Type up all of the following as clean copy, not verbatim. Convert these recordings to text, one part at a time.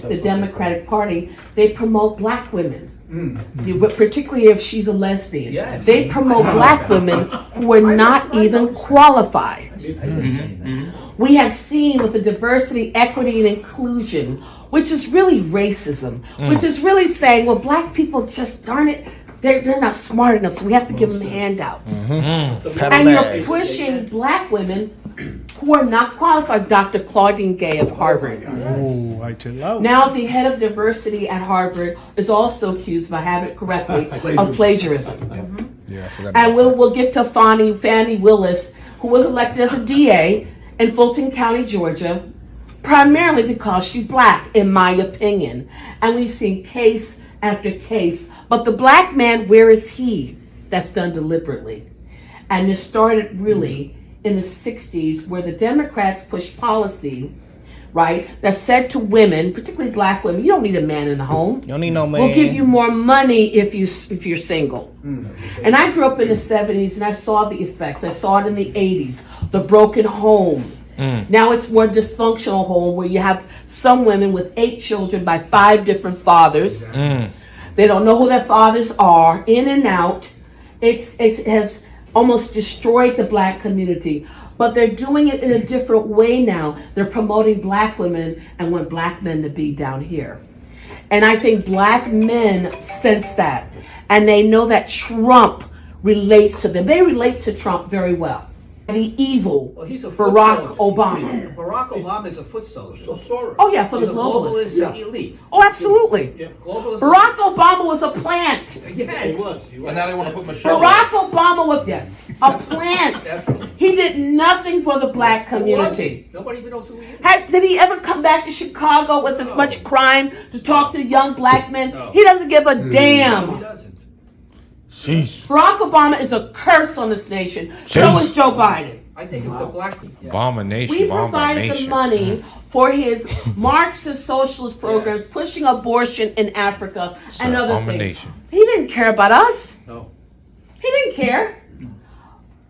the Democratic Party, they promote black women. Particularly if she's a lesbian. Yes. They promote black women who are not even qualified. We have seen with the diversity, equity, and inclusion, which is really racism, which is really saying, well, black people just, darn it, they're not smart enough, so we have to give them handouts. And you're pushing black women who are not qualified. Dr. Claudine Gay of Harvard. Now the head of diversity at Harvard is also accused, if I have it correctly, of plagiarism. Yeah, I forgot. And we'll get to Fannie Willis, who was elected as a DA in Fulton County, Georgia, primarily because she's black, in my opinion. And we've seen case after case. But the black man, where is he? That's done deliberately. And it started really in the 60s, where the Democrats pushed policy, right, that said to women, particularly black women, you don't need a man in the home. You don't need no man. We'll give you more money if you're single. And I grew up in the 70s and I saw the effects. I saw it in the 80s, the broken home. Now it's more dysfunctional home where you have some women with 8 children by 5 different fathers. They don't know who their fathers are, in and out. It has almost destroyed the black community. But they're doing it in a different way now. They're promoting black women and want black men to be down here. And I think black men sense that. And they know that Trump relates to them. They relate to Trump very well. The evil He's a Barack foot Obama. Barack Obama is a foot soldier. Oh yeah, for the He's a globalists. globalist Yeah. elite. Oh, absolutely. Globalist. Barack Obama was a plant. Yes. And now they want to put Michelle. Barack Obama was a plant. Definitely. He did nothing for the black community. Nobody even knows who he is. Did he ever come back to Chicago with as much crime to talk to young black men? He doesn't give a He damn. doesn't. Sheesh. Barack Obama is a curse on this nation. So is Joe Biden. I think if the black. Yeah. Abomination. We provided the money for his Marxist socialist programs, pushing abortion in Africa and other things. Abomination. He didn't care about us. No. He didn't care.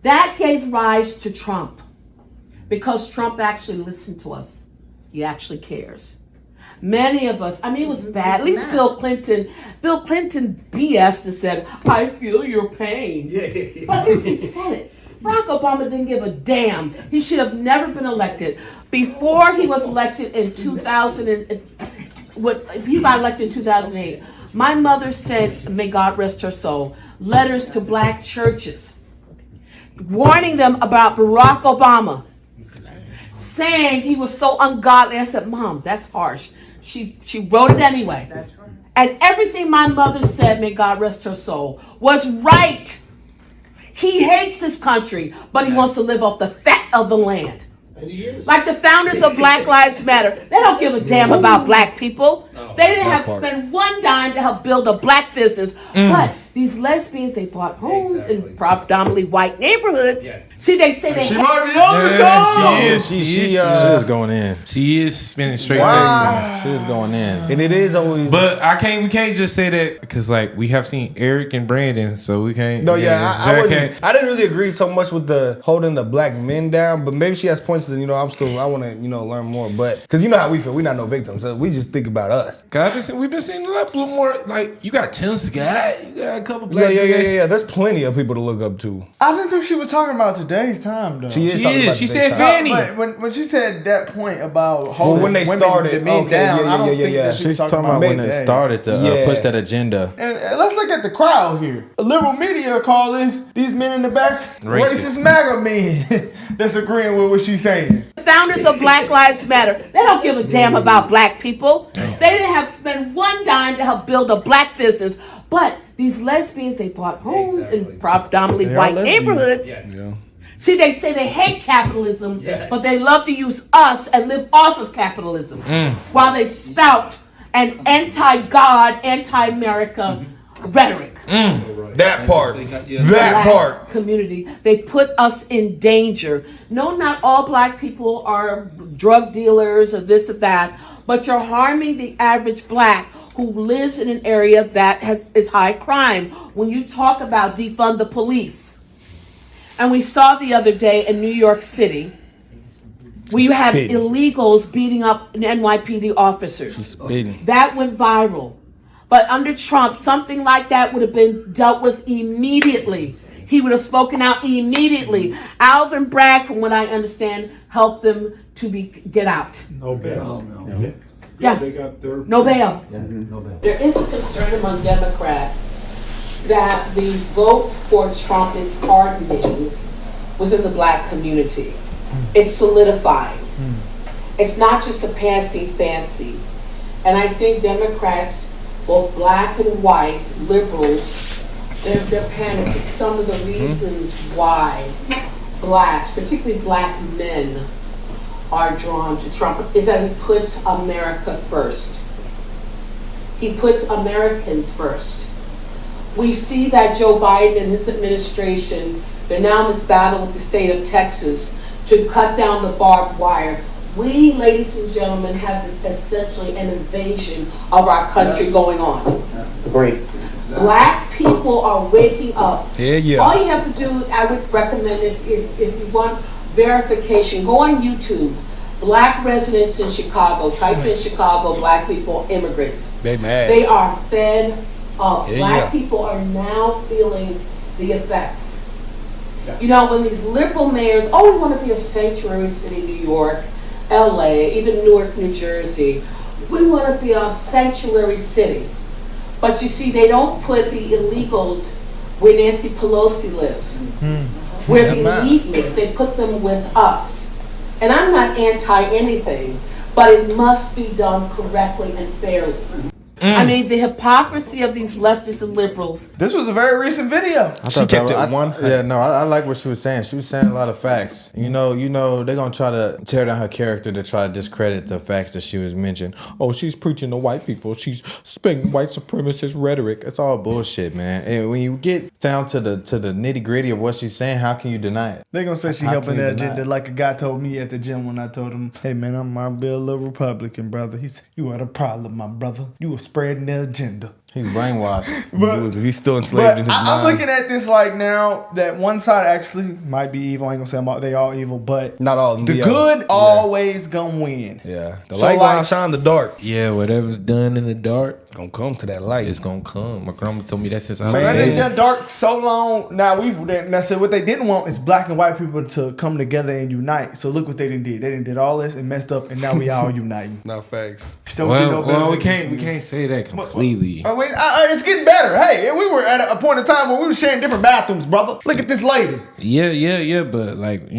That gave rise to Trump, because Trump actually listened to us. He actually cares. Many of us, I mean, it was bad. At least Bill Clinton BS'd and said, I feel your pain. But at least he said it. Barack Obama didn't give a damn. He should have never been elected. Before he was elected in 2000, he got elected in 2008. My mother sent, may God rest her soul, letters to black churches, warning them about Barack Obama, saying he was so ungodly. I said, Mom, that's harsh. She wrote it anyway. That's right. And everything my mother said, may God rest her soul, was right. He hates this country, but he wants to live off the fat of the land. Like the founders of Black Lives Matter, they don't give a damn about black people. They didn't have to spend one dime to help build a black business. But these lesbians, they bought homes in predominantly white neighborhoods. See, they say they She might be on the song. She is going in. She is spinning straight facts. She is going in. And it is always. But we can't just say that, because like we have seen Eric and Brandon, so we can't. No, I didn't really agree so much with the holding the black men down, but maybe she has points that, I want to, learn more. But, because you know how we feel, we're not no victims, so we just think about us. We've been seeing a lot more, like, you got Tim Scott, you got a couple black Yeah. There's plenty of people to look up to. I didn't know she was talking about today's time, though. She is talking about She today's said time. Fanny. But when she said that point about holding when they women, started, the men okay, down, yeah, I don't think yeah. that she was She's talking about when it started to push that agenda. And let's look at the crowd here. Liberal media call these men in the back racist MAGA men that's agreeing with what she's saying. The founders of Black Lives Matter, they don't give a damn about black people. They didn't have to spend one dime to help build a black business. But these lesbians, they bought homes in predominantly white neighborhoods. See, they say they hate capitalism, but they love to use us and live off of capitalism while they spout an anti-God, anti-America rhetoric. That part. That part. Community. They put us in danger. No, not all black people are drug dealers or this or that, but you're harming the average black who lives in an area that is high crime. When you talk about defund the police, and we saw the other day in New York City, We had Spitting. illegals beating up NYPD officers. Spitting. That went viral. But under Trump, something like that would have been dealt with immediately. He would have spoken out immediately. Alvin Bragg, from what I understand, helped them to get out. No bail. Yeah, They got their. no bail. There is a concern among Democrats that the vote for Trump is hardening within the black community. It's solidifying. It's not just a passing fancy. And I think Democrats, both black and white, liberals, they're panicking. Some of the reasons why blacks, particularly black men, are drawn to Trump is that he puts America first. He puts Americans first. We see that Joe Biden and his administration, they're now in this battle with the state of Texas to cut down the barbed wire. We, ladies and gentlemen, have essentially an invasion of our country going on. Great. Black people are waking up. Yeah. All you have to do, I would recommend, if you want verification, go on YouTube. Black residents in Chicago. Type in Chicago, black people, immigrants. They mad. They are fed up. Yeah, Black yeah. people are now feeling the effects. You know, when these liberal mayors, we want to be a sanctuary city, New York, LA, even Newark, New Jersey. We want to be a sanctuary city. But you see, they don't put the illegals where Nancy Pelosi lives, where the elite live. They put them with us. And I'm not anti anything, but it must be done correctly and fairly. I mean, the hypocrisy of these leftists and liberals. This was a very recent video. She kept it one. Yeah, no, I like what she was saying. She was saying a lot of facts. You know, they're gonna try to tear down her character to try to discredit the facts that she was mentioning. Oh, she's preaching to white people. She's spitting white supremacist rhetoric. It's all bullshit, man. And when you get down to the nitty gritty of what she's saying, how can you deny it? They're gonna say she How helping can you that deny agenda it? like a guy told me at the gym when I told him, hey man, I'm a little Republican, brother. He said, you are the problem, my brother. You were spreading the agenda. He's brainwashed. He's still enslaved in his I'm mind. looking at this like now that one side actually might be evil. I ain't gonna say they all evil, but Not all of them. the yeah. good always gonna win. Yeah. The So, light like- gonna shine in the dark. Yeah, whatever's done in the dark, Gonna come to that light. it's gonna come. My grandma told me that since I So was that a ain't baby. done dark so long. Now said what they didn't want is black and white people to come together and unite. So look what they done did. They done did all this and messed up, and now we all uniting. Not facts. Don't get no better Well, we than this. can't say that completely. Oh, wait, it's getting better. Hey, we were at a point in time where we were sharing different bathrooms, brother. Look at this lady. Yeah, but like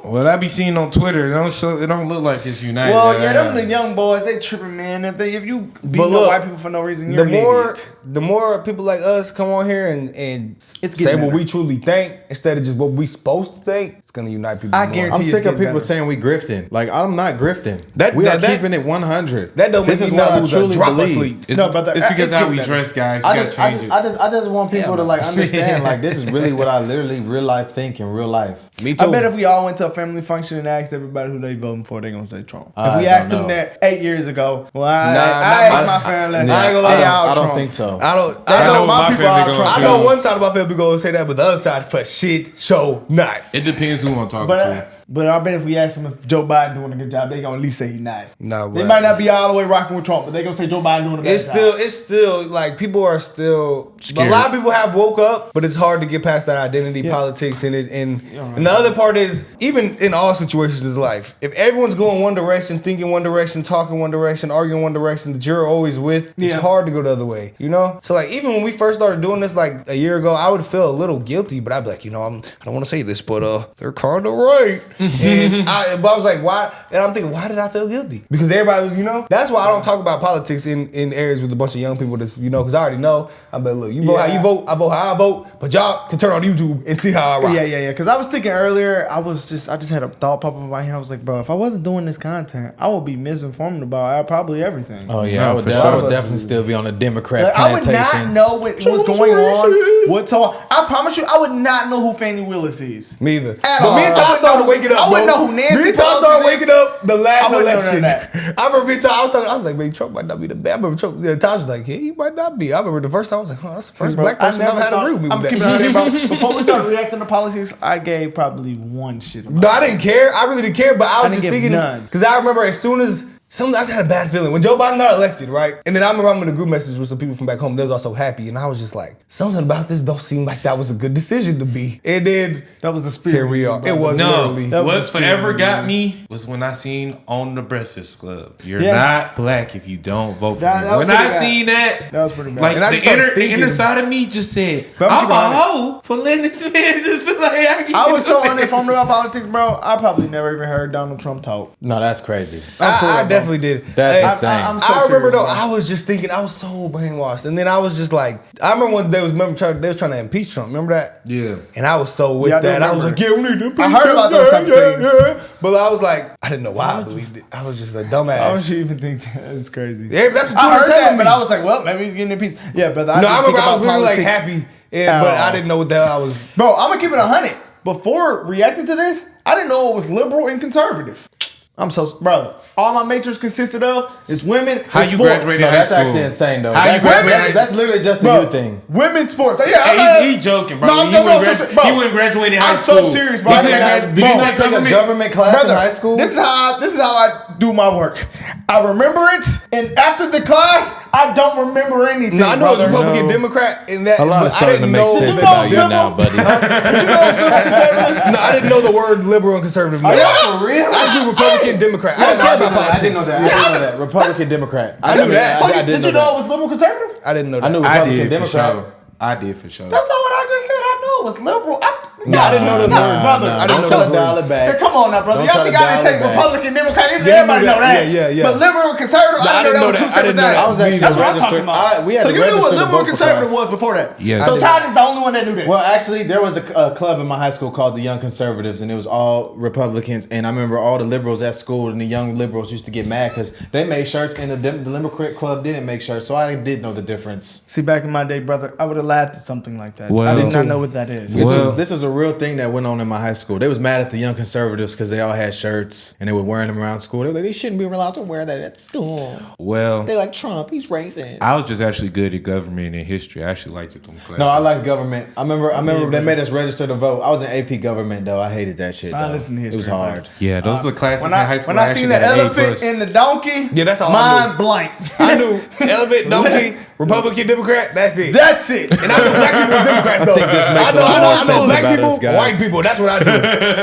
what I be seeing on Twitter, it don't look like it's united. Well, yeah, them the young boys, they tripping, man. If you beat But up look, white people for no reason, you're the more people like us come on here and It's say getting what better. we truly think instead of just what we supposed to think, it's gonna unite people. I more. guarantee I'm it's sick of getting people better. saying we grifting. Like, I'm not grifting. That- we are that- keeping it 100. That don't make This me is what not I lose a truly drop of believe. sleep. It's, No, but it's because it's how getting we better. dress, guys. We I gotta just, change it. I just want people to like understand like this is really what I literally real life think in real life. Me too. I bet if we all went to a family function and asked everybody who they voting for, they gonna say Trump. If I we don't asked them know. that 8 years ago, well, I Nah, asked not my family. I ain't gonna lie, they all I don't Trump. think so. I don't. I know my my people family are gonna Trump. I choose. know one side of my family gonna say that, but the other side for shit show not. It depends who I'm talking But to. but I bet if we ask them if Joe Biden doing a good job, they gonna at least say he not. Nah, They but- might not be all the way rocking with Trump, but they gonna say Joe Biden doing a bad job. It's still like people are still. Scared. A lot of people have woke up, but it's hard to get past that identity politics and it. And the other part is even in all situations in life, if everyone's going one direction, thinking one direction, talking one direction, arguing one direction that you're always with, it's Yeah. hard to go the other way. You know. So like even when we first started doing this like a year ago, I would feel a little guilty, but I'd be like, I don't want to say this, but they're kind of right. But I was like, why? And I'm thinking, why did I feel guilty? Because everybody was, that's why I don't talk about politics in areas with a bunch of young people. That's because I already know. I bet look, you vote how you vote, I vote how I vote, but y'all can turn on YouTube and see how I rock. Yeah. Because I was thinking earlier, I just had a thought pop up in my head. I was like, bro, if I wasn't doing this content, I would be misinformed about probably everything. Oh yeah, No, I would, for I sure. would definitely still be on the Democrat Like, I would plantation. not know what was Trump's going on. racist. I promise you, I would not know who Fannie Willis is. Me either. At But all. me and I Tom wouldn't started know- waking up. I wouldn't bro. know who Nancy Me and Tom Pelosi started is. waking up the last I wouldn't know election. none of that. I remember me and Tom, I was like, man, Trump might not be the best. I remember Trump. Tom was like, yeah, he might not be. I remember the first time I was like, oh, that's the first Bro, black person I've had to agree with me I'm with keeping it out that. there, bro. Before we start reacting to policies politics, I gave probably one shit about No, I didn't care. I really didn't care, but I was didn't just give thinking none. because I remember as soon as I just had a bad feeling when Joe Biden got elected, right? And then I remember I'm in a group message with some people from back home. They was also happy, and I was just like, something about this don't seem like that was a good decision to be. And then That was the spirit. here we are. bro. It was No, literally. That was what the spirit, forever got man. me was when I seen on the Breakfast Club. You're Yeah. not black if you don't vote for That- me. that was When I pretty bad. seen that, That was pretty bad. like And I the just started inner, the thinking- inner side of me just said, But I'm I'm a keeping it hoe for letting this man just feel like I was so uninformed about politics, bro. I probably never even heard Donald Trump talk. No, that's crazy. I definitely did. That's Hey, insane. I'm so I remember serious, though. bro. I was just thinking. I was so brainwashed, and then I was just like, I remember when they was trying to impeach Trump. Remember that? Yeah. And I was so with Yeah, I do that. I was like, remember. yeah, we need to impeach I heard him, about those type of things. But I was like, I didn't know why I believed it. I was just a I don't dumbass. even think that's crazy. Yeah, that's what you I were heard telling that, me. but I was like, well, maybe he's getting impeached. Yeah, but I No, I didn't think remember I was about literally like politics happy, at but all. I didn't know what the hell I was. Bro, I'm gonna keep it 100. Before reacting to this, I didn't know it was liberal and conservative. I'm so brother. All my majors consisted of is women. How and you sports. graduated No, high that's school? actually insane though. How you graduated? That's literally just the Bro, youth thing. Women's sports. Yeah, Hey, he's joking, bro. No, I'm he, no, wouldn't so- gradu- bro. he wouldn't graduate in high I'm school. so serious, bro. Did you not, Did you not take a government class Brother, in high school? This is how I do my work. I remember it, and after the class, I don't remember anything. No, I know it's brother. Republican, No. Democrat, and that. A lot but is I starting to didn't make know sense you know about you liberal? now, buddy. Did you know it's liberal conservative? No, I didn't know the word liberal and conservative. No. Are y'all for real? I just knew Republican, Democrat. I didn't know about I didn't politics. know that. I didn't know that. Republican, Democrat. I knew that. So I did you know it was liberal conservative? I didn't know that. I knew I Republican, did for Democrat. sure. I did for sure. That's not what I just said. I knew it was liberal. No, I didn't know those words. brother. I didn't Don't know try those to dial words. it back. Yeah, come on now, brother. Don't Y'all try think to I didn't dial say it back. Republican, Democrat? Yeah, Everybody you know knew that. that. Yeah, yeah, yeah. But liberal and conservative, No, I didn't know that was two I separate didn't know things. that. I was actually That's what I'm registered. talking about. We had So to you knew register what to liberal vote and for conservative class. was before that. Yes. So Todd is the only one that knew that. Well, actually, there was a club in my high school called the Young Conservatives, and it was all Republicans. And I remember all the liberals at school and the young liberals used to get mad because they made shirts, and the Democrat club didn't make shirts. So I did know the difference. See, back in my day, brother, I would have laughed at something like that. Well- I did Me not too. know what that is. This was a real thing that went on in my high school. They was mad at the Young Conservatives because they all had shirts and they were wearing them around school. They were like, they shouldn't be allowed to wear that at school. Well, They like Trump. He's racist. I was just actually good at government and history. I actually liked it them classes. No, I like government. I remember they made us register to vote. I was in AP government though. I hated that shit. I though. listen to It was history, hard. Yeah, those are the classes When in high school. I seen the elephant and the donkey, Yeah, that's all I knew. mind blank. I knew elephant, donkey, Republican, Democrat. That's it. That's it. And I knew black people was Democrats though. think this makes I a know, lot I more know sense black about people, us, guys. white people. That's what I do.